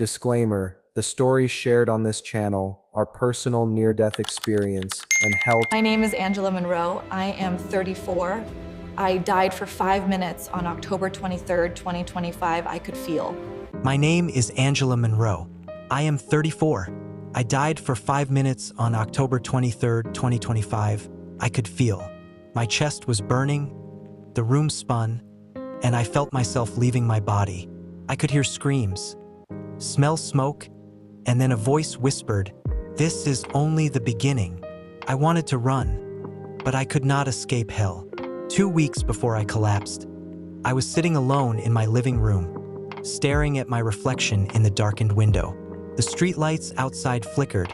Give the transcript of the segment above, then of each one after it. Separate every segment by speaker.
Speaker 1: Disclaimer: the stories shared on this channel are personal near-death experience and health.
Speaker 2: My name is Angela Monroe. I am 34. I died for 5 minutes on October 23rd, 2025. I could feel.
Speaker 3: My name is Angela Monroe. I am 34. I died for 5 minutes on October 23rd, 2025. I could feel. My chest was burning, the room spun, and I felt myself leaving my body. I could hear screams, smell smoke, and then a voice whispered, "This is only the beginning." I wanted to run, but I could not escape hell. 2 weeks before I collapsed, I was sitting alone in my living room, staring at my reflection in the darkened window. The streetlights outside flickered,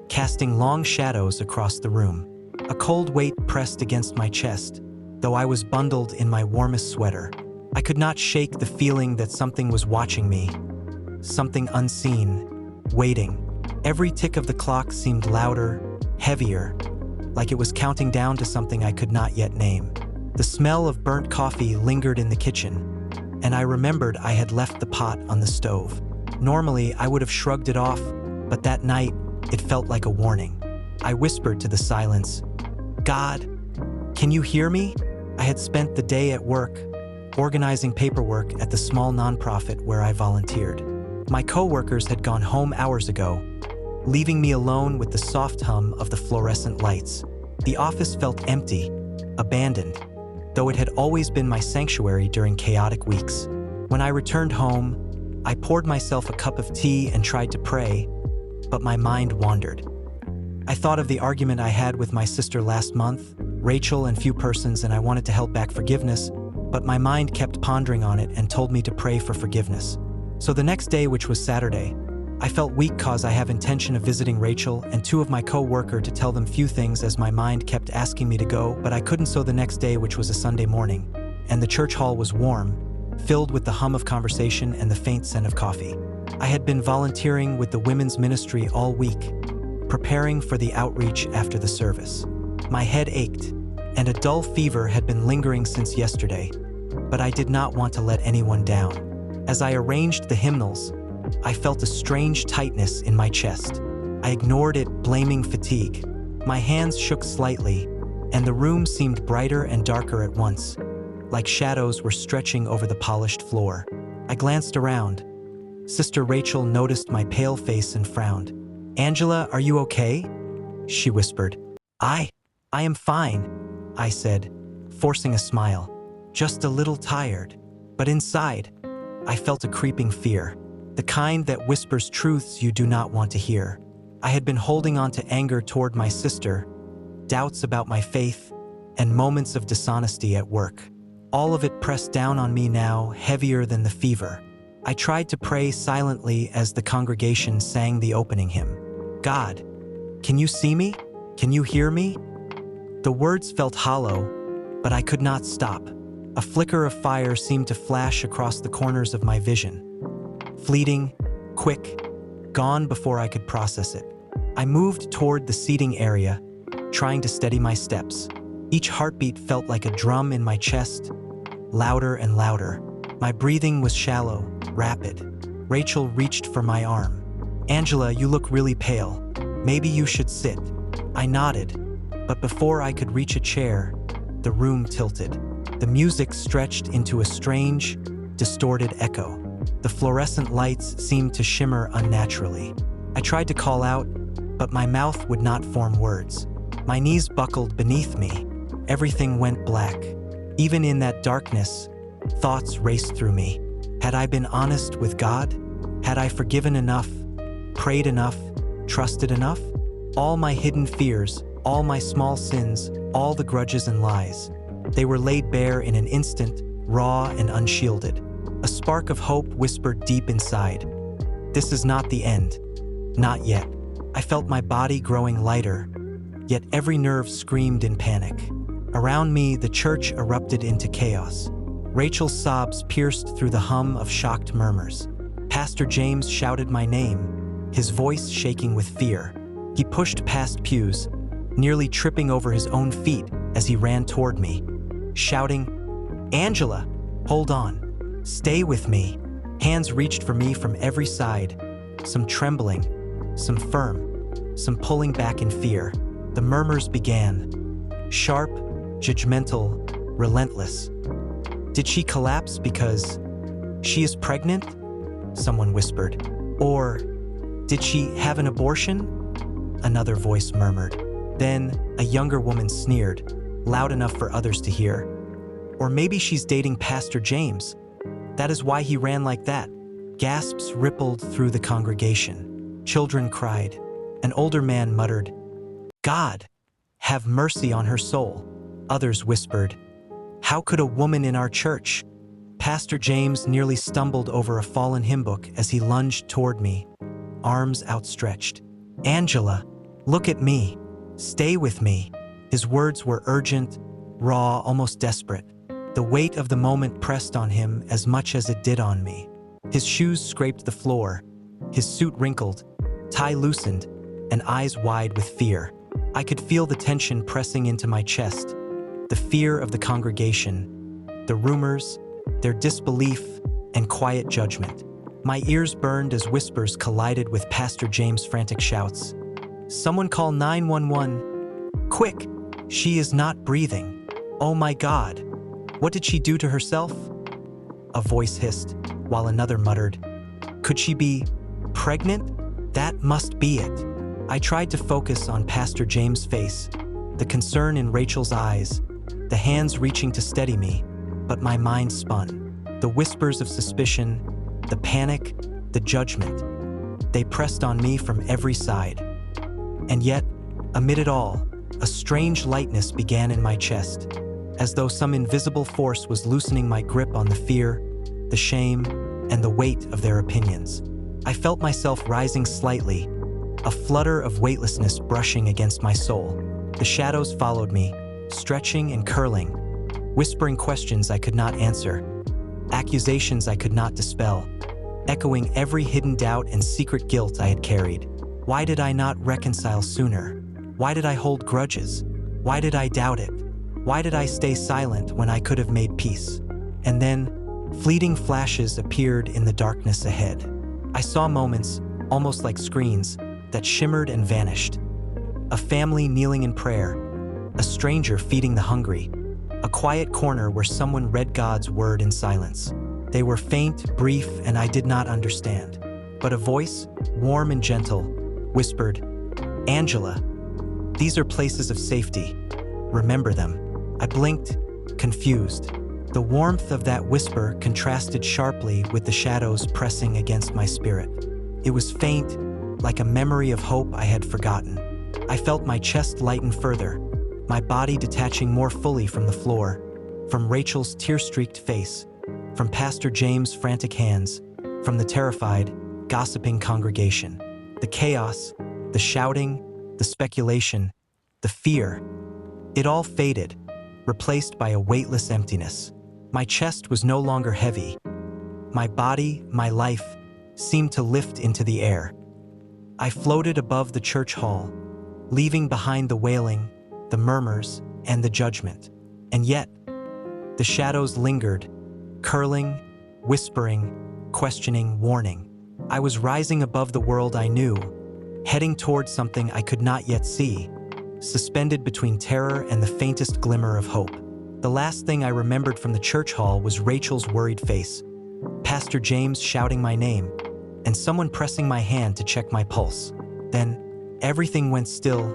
Speaker 3: casting long shadows across the room. A cold weight pressed against my chest, though I was bundled in my warmest sweater. I could not shake the feeling that something was watching me, something unseen, waiting. Every tick of the clock seemed louder, heavier, like it was counting down to something I could not yet name. The smell of burnt coffee lingered in the kitchen, and I remembered I had left the pot on the stove. Normally, I would have shrugged it off, but that night, it felt like a warning. I whispered to the silence, "God, can you hear me?" I had spent the day at work, organizing paperwork at the small nonprofit where I volunteered. My coworkers had gone home hours ago, leaving me alone with the soft hum of the fluorescent lights. The office felt empty, abandoned, though it had always been my sanctuary during chaotic weeks. When I returned home, I poured myself a cup of tea and tried to pray, but my mind wandered. I thought of the argument I had with my sister last month, Rachel and few persons, and I wanted to help back forgiveness, but my mind kept pondering on it and told me to pray for forgiveness. So the next day, which was Saturday, I felt weak cause I have intention of visiting Rachel and two of my co-worker to tell them few things as my mind kept asking me to go, but I couldn't. So the next day, which was a Sunday morning, and the church hall was warm, filled with the hum of conversation and the faint scent of coffee. I had been volunteering with the women's ministry all week, preparing for the outreach after the service. My head ached, and a dull fever had been lingering since yesterday, but I did not want to let anyone down. As I arranged the hymnals, I felt a strange tightness in my chest. I ignored it, blaming fatigue. My hands shook slightly, and the room seemed brighter and darker at once, like shadows were stretching over the polished floor. I glanced around. Sister Rachel noticed my pale face and frowned. "Angela, are you okay?" she whispered. I am fine," I said, forcing a smile. "Just a little tired." But inside, I felt a creeping fear, the kind that whispers truths you do not want to hear. I had been holding on to anger toward my sister, doubts about my faith, and moments of dishonesty at work. All of it pressed down on me now, heavier than the fever. I tried to pray silently as the congregation sang the opening hymn. "God, can you see me? Can you hear me?" The words felt hollow, but I could not stop. A flicker of fire seemed to flash across the corners of my vision. Fleeting, quick, gone before I could process it. I moved toward the seating area, trying to steady my steps. Each heartbeat felt like a drum in my chest, louder and louder. My breathing was shallow, rapid. Rachel reached for my arm. "Angela, you look really pale. Maybe you should sit." I nodded, but before I could reach a chair, the room tilted. The music stretched into a strange, distorted echo. The fluorescent lights seemed to shimmer unnaturally. I tried to call out, but my mouth would not form words. My knees buckled beneath me. Everything went black. Even in that darkness, thoughts raced through me. Had I been honest with God? Had I forgiven enough, prayed enough, trusted enough? All my hidden fears, all my small sins, all the grudges and lies, they were laid bare in an instant, raw and unshielded. A spark of hope whispered deep inside. This is not the end. Not yet. I felt my body growing lighter, yet every nerve screamed in panic. Around me, the church erupted into chaos. Rachel's sobs pierced through the hum of shocked murmurs. Pastor James shouted my name, his voice shaking with fear. He pushed past pews, nearly tripping over his own feet as he ran toward me, shouting, "Angela, hold on. Stay with me." Hands reached for me from every side, some trembling, some firm, some pulling back in fear. The murmurs began, sharp, judgmental, relentless. Did she collapse because she is pregnant? Someone whispered. Or did she have an abortion? Another voice murmured. Then a younger woman sneered, loud enough for others to hear. Or maybe she's dating Pastor James. That is why he ran like that. Gasps rippled through the congregation. Children cried. An older man muttered, "God, have mercy on her soul." Others whispered, "How could a woman in our church?" Pastor James nearly stumbled over a fallen hymn book as he lunged toward me, arms outstretched. "Angela, look at me. Stay with me." His words were urgent, raw, almost desperate. The weight of the moment pressed on him as much as it did on me. His shoes scraped the floor, his suit wrinkled, tie loosened, and eyes wide with fear. I could feel the tension pressing into my chest, the fear of the congregation, the rumors, their disbelief, and quiet judgment. My ears burned as whispers collided with Pastor James' frantic shouts. "Someone call 911. Quick, she is not breathing. Oh my God, what did she do to herself?" A voice hissed, while another muttered, "Could she be pregnant? That must be it." I tried to focus on Pastor James' face, the concern in Rachel's eyes, the hands reaching to steady me, but my mind spun. The whispers of suspicion, the panic, the judgment, they pressed on me from every side. And yet, amid it all, a strange lightness began in my chest, as though some invisible force was loosening my grip on the fear, the shame, and the weight of their opinions. I felt myself rising slightly, a flutter of weightlessness brushing against my soul. The shadows followed me, stretching and curling, whispering questions I could not answer, accusations I could not dispel, echoing every hidden doubt and secret guilt I had carried. Why did I not reconcile sooner? Why did I hold grudges? Why did I doubt it? Why did I stay silent when I could have made peace? And then, fleeting flashes appeared in the darkness ahead. I saw moments, almost like screens, that shimmered and vanished. A family kneeling in prayer, a stranger feeding the hungry, a quiet corner where someone read God's word in silence. They were faint, brief, and I did not understand. But a voice, warm and gentle, whispered, "Angela, these are places of safety. Remember them." I blinked, confused. The warmth of that whisper contrasted sharply with the shadows pressing against my spirit. It was faint, like a memory of hope I had forgotten. I felt my chest lighten further, my body detaching more fully from the floor, from Rachel's tear-streaked face, from Pastor James' frantic hands, from the terrified, gossiping congregation. The chaos, the shouting, the speculation, the fear, it all faded, replaced by a weightless emptiness. My chest was no longer heavy. My body, my life, seemed to lift into the air. I floated above the church hall, leaving behind the wailing, the murmurs, and the judgment. And yet, the shadows lingered, curling, whispering, questioning, warning. I was rising above the world I knew, heading toward something I could not yet see, suspended between terror and the faintest glimmer of hope. The last thing I remembered from the church hall was Rachel's worried face, Pastor James shouting my name, and someone pressing my hand to check my pulse. Then, everything went still.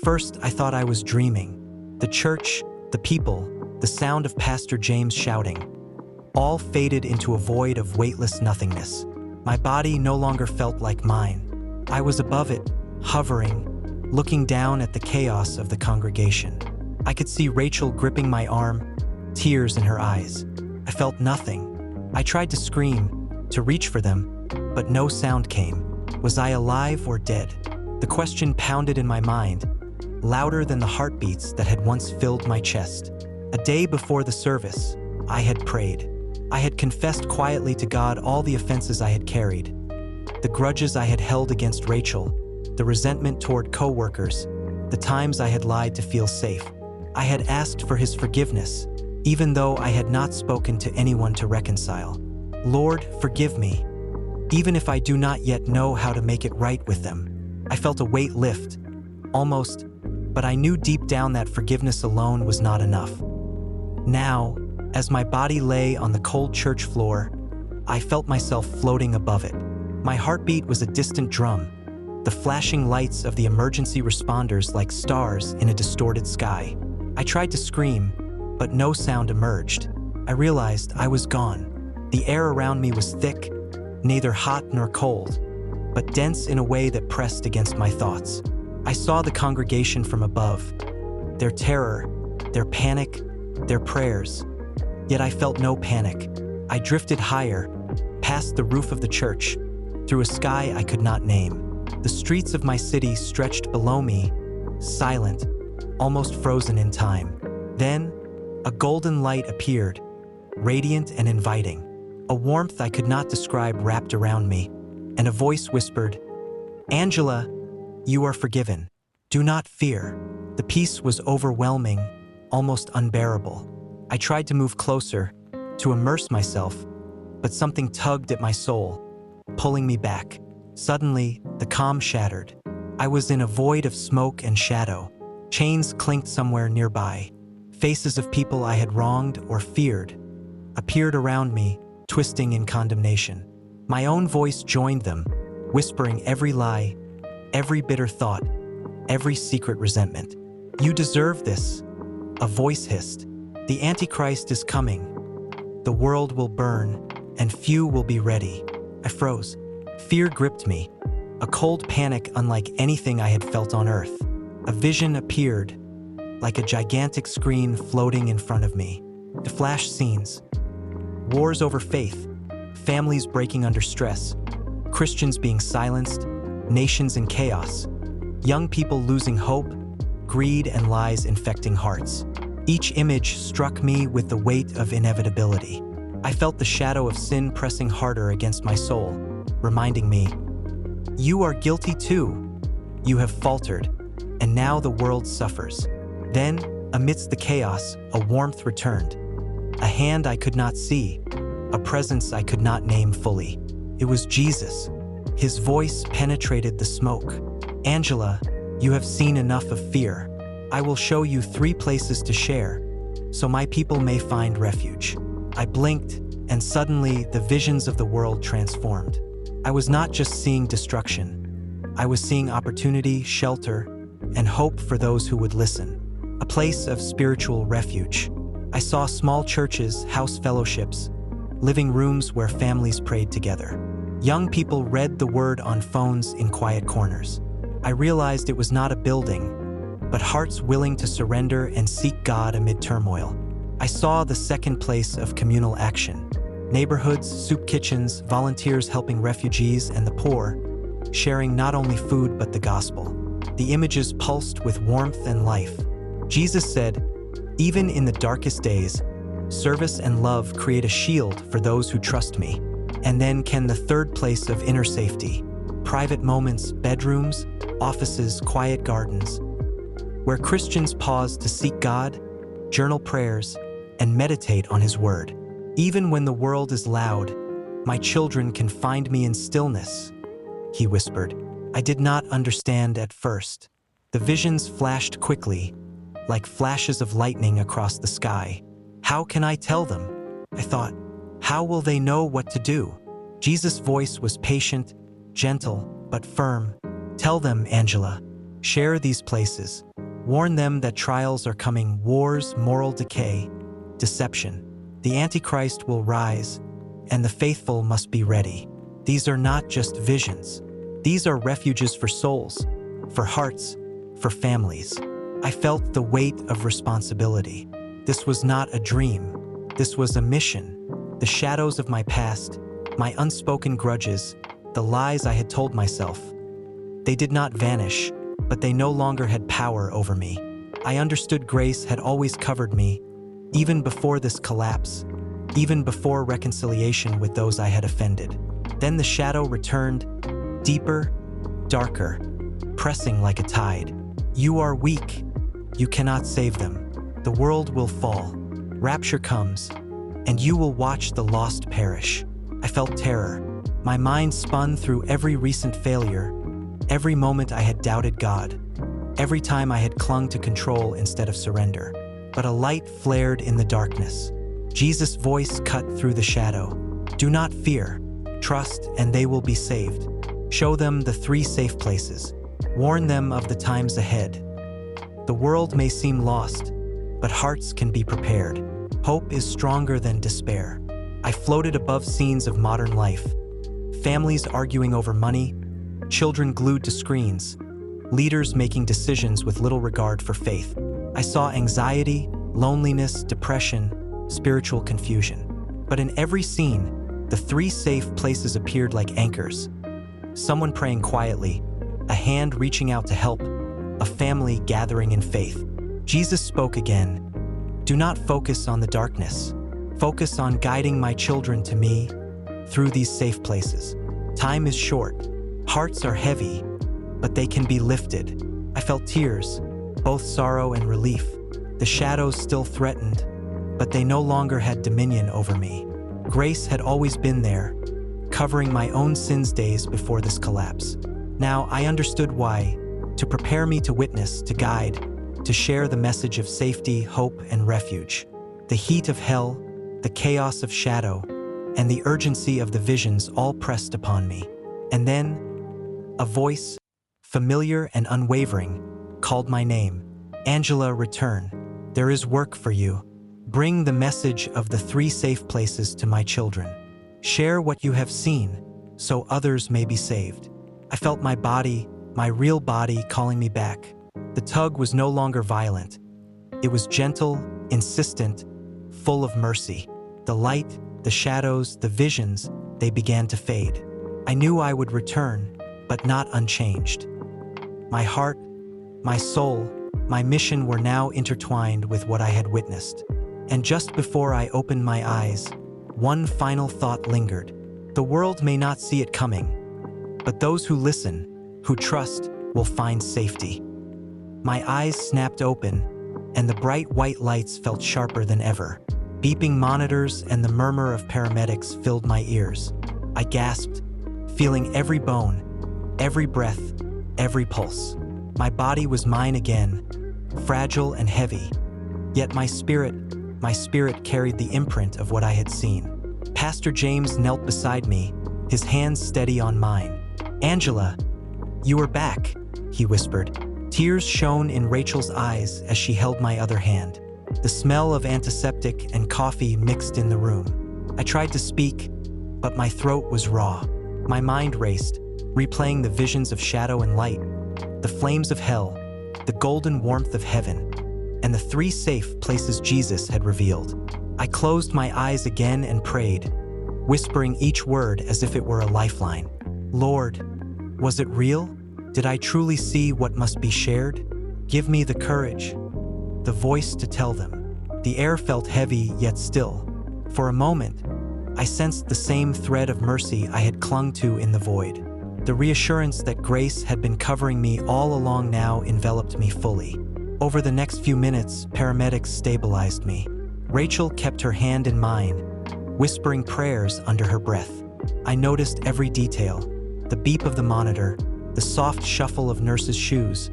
Speaker 3: First, I thought I was dreaming. The church, the people, the sound of Pastor James shouting, all faded into a void of weightless nothingness. My body no longer felt like mine. I was above it, hovering, looking down at the chaos of the congregation. I could see Rachel gripping my arm, tears in her eyes. I felt nothing. I tried to scream, to reach for them, but no sound came. Was I alive or dead? The question pounded in my mind, louder than the heartbeats that had once filled my chest. A day before the service, I had prayed. I had confessed quietly to God all the offenses I had carried, the grudges I had held against Rachel, the resentment toward co-workers, the times I had lied to feel safe. I had asked for his forgiveness, even though I had not spoken to anyone to reconcile. Lord, forgive me. even if I do not yet know how to make it right with them. I felt a weight lift, almost, but I knew deep down that forgiveness alone was not enough. Now, as my body lay on the cold church floor, I felt myself floating above it. My heartbeat was a distant drum, the flashing lights of the emergency responders like stars in a distorted sky. I tried to scream, but no sound emerged. I realized I was gone. The air around me was thick, neither hot nor cold, but dense in a way that pressed against my thoughts. I saw the congregation from above, their terror, their panic, their prayers. Yet I felt no panic. I drifted higher, past the roof of the church, through a sky I could not name. The streets of my city stretched below me, silent, almost frozen in time. Then, a golden light appeared, radiant and inviting. A warmth I could not describe wrapped around me, and a voice whispered, "Angela, you are forgiven. Do not fear." The peace was overwhelming, almost unbearable. I tried to move closer, to immerse myself, but something tugged at my soul, pulling me back. Suddenly, the calm shattered. I was in a void of smoke and shadow. Chains clinked somewhere nearby. Faces of people I had wronged or feared appeared around me, twisting in condemnation. My own voice joined them, whispering every lie, every bitter thought, every secret resentment. "You deserve this," a voice hissed. "The Antichrist is coming. The world will burn, and few will be ready." I froze. Fear gripped me, a cold panic unlike anything I had felt on Earth. A vision appeared, like a gigantic screen floating in front of me. The flash scenes. Wars over faith, families breaking under stress, Christians being silenced, nations in chaos, young people losing hope, greed and lies infecting hearts. Each image struck me with the weight of inevitability. I felt the shadow of sin pressing harder against my soul, reminding me, "You are guilty too. You have faltered, and now the world suffers." Then, amidst the chaos, a warmth returned. A hand I could not see, a presence I could not name fully. It was Jesus. His voice penetrated the smoke. "Angela, you have seen enough of fear. I will show you 3 places to share, so my people may find refuge." I blinked, and suddenly the visions of the world transformed. I was not just seeing destruction. I was seeing opportunity, shelter, and hope for those who would listen. A place of spiritual refuge. I saw small churches, house fellowships, living rooms where families prayed together. Young people read the word on phones in quiet corners. I realized it was not a building, but hearts willing to surrender and seek God amid turmoil. I saw the second place of communal action. Neighborhoods, soup kitchens, volunteers helping refugees and the poor, sharing not only food but the gospel. The images pulsed with warmth and life. Jesus said, "Even in the darkest days, service and love create a shield for those who trust me." And then came the third place of inner safety. Private moments, bedrooms, offices, quiet gardens, where Christians pause to seek God, journal prayers, and meditate on His word. "Even when the world is loud, my children can find me in stillness," He whispered. I did not understand at first. The visions flashed quickly, like flashes of lightning across the sky. How can I tell them? I thought. How will they know what to do? Jesus' voice was patient, gentle, but firm. Tell them, Angela. Share these places. Warn them that trials are coming, wars, moral decay, deception. The Antichrist will rise, and the faithful must be ready. These are not just visions. These are refuges for souls, for hearts, for families. I felt the weight of responsibility. This was not a dream. This was a mission. The shadows of my past, my unspoken grudges, the lies I had told myself. They did not vanish, but they no longer had power over me. I understood grace had always covered me, even before this collapse, even before reconciliation with those I had offended. Then the shadow returned, deeper, darker, pressing like a tide. You are weak. You cannot save them. The world will fall. Rapture comes, and you will watch the lost perish. I felt terror, My mind spun through every recent failure, every moment I had doubted God, every time I had clung to control instead of surrender. But a light flared in the darkness. Jesus' voice cut through the shadow. Do not fear. Trust, and they will be saved. Show them the 3 safe places. Warn them of the times ahead. The world may seem lost, but hearts can be prepared. Hope is stronger than despair. I floated above scenes of modern life. Families arguing over money, children glued to screens, leaders making decisions with little regard for faith. I saw anxiety, loneliness, depression, spiritual confusion. But in every scene, the 3 safe places appeared like anchors. Someone praying quietly, a hand reaching out to help, a family gathering in faith. Jesus spoke again. Do not focus on the darkness. Focus on guiding my children to me through these safe places. Time is short. Hearts are heavy, but they can be lifted. I felt tears, both sorrow and relief. The shadows still threatened, but they no longer had dominion over me. Grace had always been there, covering my own sins days before this collapse. Now I understood why, to prepare me to witness, to guide, to share the message of safety, hope, and refuge. The heat of hell, the chaos of shadow, and the urgency of the visions all pressed upon me. And then, a voice, familiar and unwavering, called my name. Angela, return. There is work for you. Bring the message of the 3 safe places to my children. Share what you have seen, so others may be saved. I felt my body, my real body, calling me back. The tug was no longer violent. It was gentle, insistent, full of mercy. The light, the shadows, the visions, they began to fade. I knew I would return, but not unchanged. My heart, my soul, my mission were now intertwined with what I had witnessed. And just before I opened my eyes, one final thought lingered. The world may not see it coming, but those who listen, who trust, will find safety. My eyes snapped open, and the bright white lights felt sharper than ever. Beeping monitors and the murmur of paramedics filled my ears. I gasped, feeling every bone, every breath, every pulse. My body was mine again, fragile and heavy. Yet my spirit carried the imprint of what I had seen. Pastor James knelt beside me, his hands steady on mine. Angela, you are back, he whispered. Tears shone in Rachel's eyes as she held my other hand. The smell of antiseptic and coffee mixed in the room. I tried to speak, but my throat was raw. My mind raced, replaying the visions of shadow and light, the flames of hell, the golden warmth of heaven, and the 3 safe places Jesus had revealed. I closed my eyes again and prayed, whispering each word as if it were a lifeline. Lord, was it real? Did I truly see what must be shared? Give me the courage, the voice to tell them. The air felt heavy yet still. For a moment, I sensed the same thread of mercy I had clung to in the void. The reassurance that grace had been covering me all along now enveloped me fully. Over the next few minutes, paramedics stabilized me. Rachel kept her hand in mine, whispering prayers under her breath. I noticed every detail: the beep of the monitor, the soft shuffle of nurses' shoes,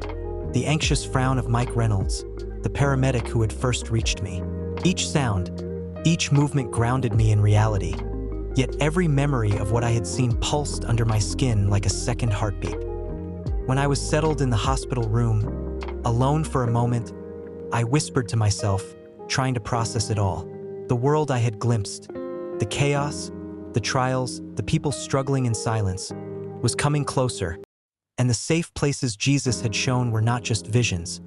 Speaker 3: the anxious frown of Mike Reynolds, the paramedic who had first reached me. Each sound, each movement grounded me in reality. Yet every memory of what I had seen pulsed under my skin like a second heartbeat. When I was settled in the hospital room, alone for a moment, I whispered to myself, trying to process it all. The world I had glimpsed, the chaos, the trials, the people struggling in silence, was coming closer, and the safe places Jesus had shown were not just visions,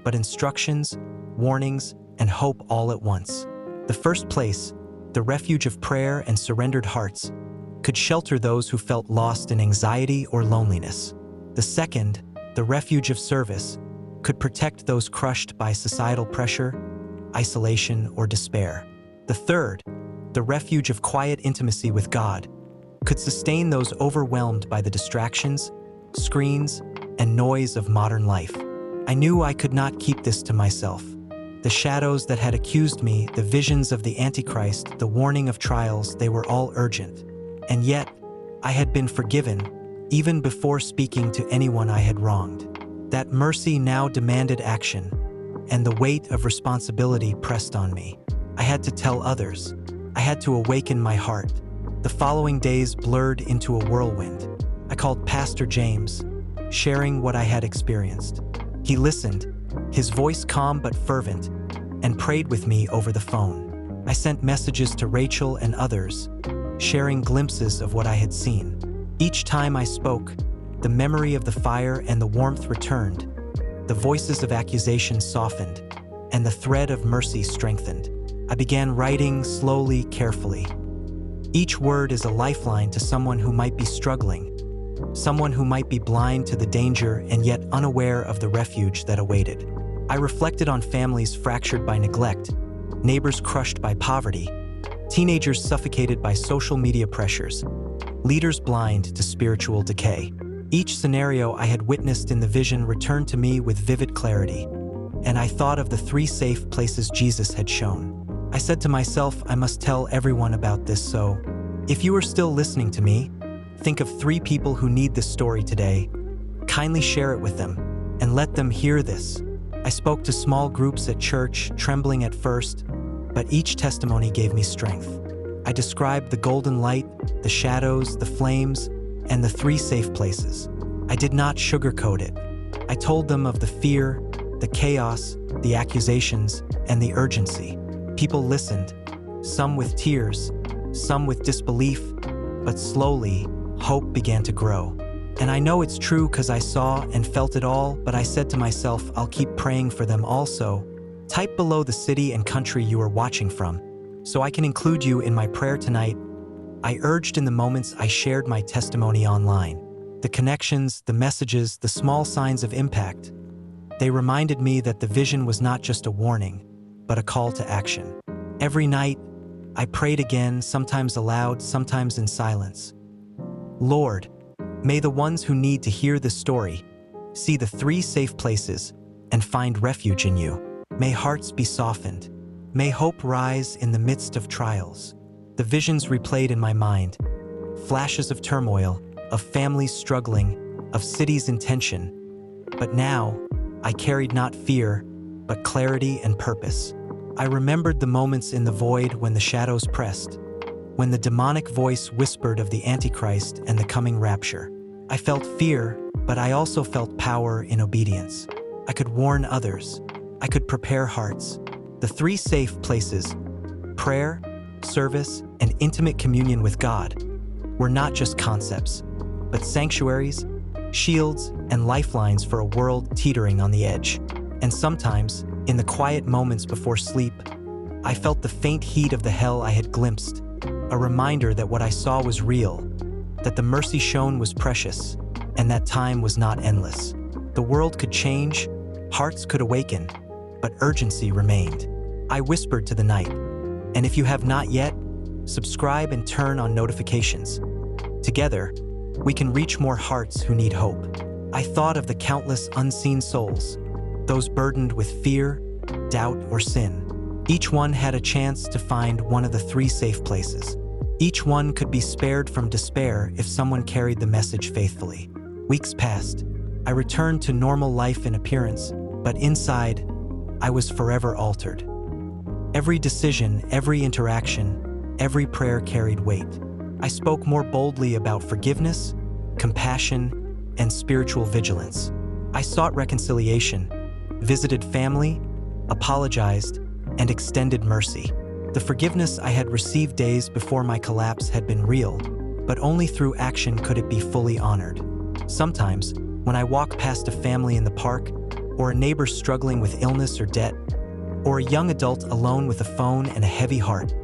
Speaker 3: but instructions, warnings, and hope all at once. The first place, the refuge of prayer and surrendered hearts, could shelter those who felt lost in anxiety or loneliness. The second, the refuge of service, could protect those crushed by societal pressure, isolation, or despair. The third, the refuge of quiet intimacy with God, could sustain those overwhelmed by the distractions, screens, and noise of modern life. I knew I could not keep this to myself. The shadows that had accused me, the visions of the Antichrist, the warning of trials, they were all urgent. And yet, I had been forgiven, even before speaking to anyone I had wronged. That mercy now demanded action, and the weight of responsibility pressed on me. I had to tell others. I had to awaken my heart. The following days blurred into a whirlwind. I called Pastor James, sharing what I had experienced. He listened, his voice calm but fervent, and prayed with me over the phone. I sent messages to Rachel and others, sharing glimpses of what I had seen. Each time I spoke, the memory of the fire and the warmth returned. The voices of accusation softened, and the thread of mercy strengthened. I began writing slowly, carefully. Each word is a lifeline to someone who might be struggling, someone who might be blind to the danger and yet unaware of the refuge that awaited. I reflected on families fractured by neglect, neighbors crushed by poverty, teenagers suffocated by social media pressures, leaders blind to spiritual decay. Each scenario I had witnessed in the vision returned to me with vivid clarity, and I thought of the 3 safe places Jesus had shown. I said to myself, I must tell everyone about this, so if you are still listening to me, think of 3 people who need this story today. Kindly share it with them, and let them hear this. I spoke to small groups at church, trembling at first, but each testimony gave me strength. I described the golden light, the shadows, the flames, and the 3 safe places. I did not sugarcoat it. I told them of the fear, the chaos, the accusations, and the urgency. People listened, some with tears, some with disbelief, but slowly, hope began to grow. And I know it's true because I saw and felt it all, but I said to myself, I'll keep praying for them also. Type below the city and country you are watching from, so I can include you in my prayer tonight. I urged in the moments I shared my testimony online. The connections, the messages, the small signs of impact. They reminded me that the vision was not just a warning, but a call to action. Every night, I prayed again, sometimes aloud, sometimes in silence. Lord, may the ones who need to hear this story see the 3 safe places and find refuge in you. May hearts be softened. May hope rise in the midst of trials. The visions replayed in my mind, flashes of turmoil, of families struggling, of cities in tension. But now, I carried not fear, but clarity and purpose. I remembered the moments in the void when the shadows pressed, when the demonic voice whispered of the Antichrist and the coming rapture. I felt fear, but I also felt power in obedience. I could warn others. I could prepare hearts. The 3 safe places, prayer, service, and intimate communion with God, were not just concepts, but sanctuaries, shields, and lifelines for a world teetering on the edge. And sometimes, in the quiet moments before sleep, I felt the faint heat of the hell I had glimpsed, a reminder that what I saw was real, that the mercy shown was precious, and that time was not endless. The world could change, hearts could awaken, but urgency remained. I whispered to the night, and if you have not yet, subscribe and turn on notifications. Together, we can reach more hearts who need hope. I thought of the countless unseen souls, those burdened with fear, doubt, or sin. Each one had a chance to find one of the 3 safe places. Each one could be spared from despair if someone carried the message faithfully. Weeks passed. I returned to normal life in appearance, but inside, I was forever altered. Every decision, every interaction, every prayer carried weight. I spoke more boldly about forgiveness, compassion, and spiritual vigilance. I sought reconciliation, visited family, apologized, and extended mercy. The forgiveness I had received days before my collapse had been real, but only through action could it be fully honored. Sometimes, when I walk past a family in the park, or a neighbor struggling with illness or debt, or a young adult alone with a phone and a heavy heart,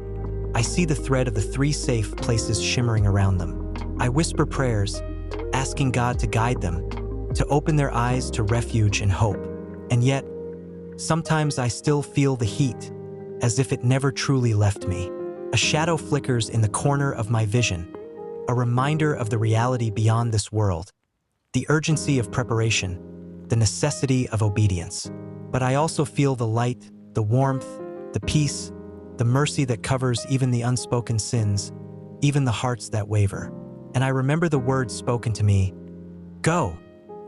Speaker 3: I see the thread of the 3 safe places shimmering around them. I whisper prayers, asking God to guide them, to open their eyes to refuge and hope. And yet, sometimes I still feel the heat, as if it never truly left me. A shadow flickers in the corner of my vision, a reminder of the reality beyond this world, the urgency of preparation, the necessity of obedience. But I also feel the light, the warmth, the peace, the mercy that covers even the unspoken sins, even the hearts that waver. and I remember the words spoken to me. Go,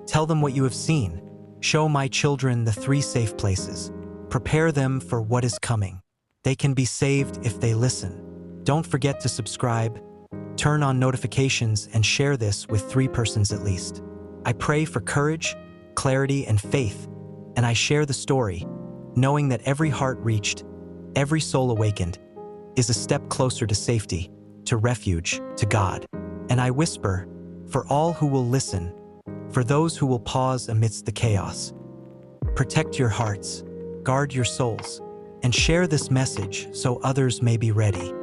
Speaker 3: tell them what you have seen. Show my children the 3 safe places. Prepare them for what is coming. They can be saved if they listen. Don't forget to subscribe, turn on notifications, and share this with 3 persons at least. I pray for courage, clarity, and faith, and I share the story, knowing that every heart reached, every soul awakened, is a step closer to safety, to refuge, to God. And I whisper, for all who will listen, for those who will pause amidst the chaos, protect your hearts, guard your souls, and share this message so others may be ready.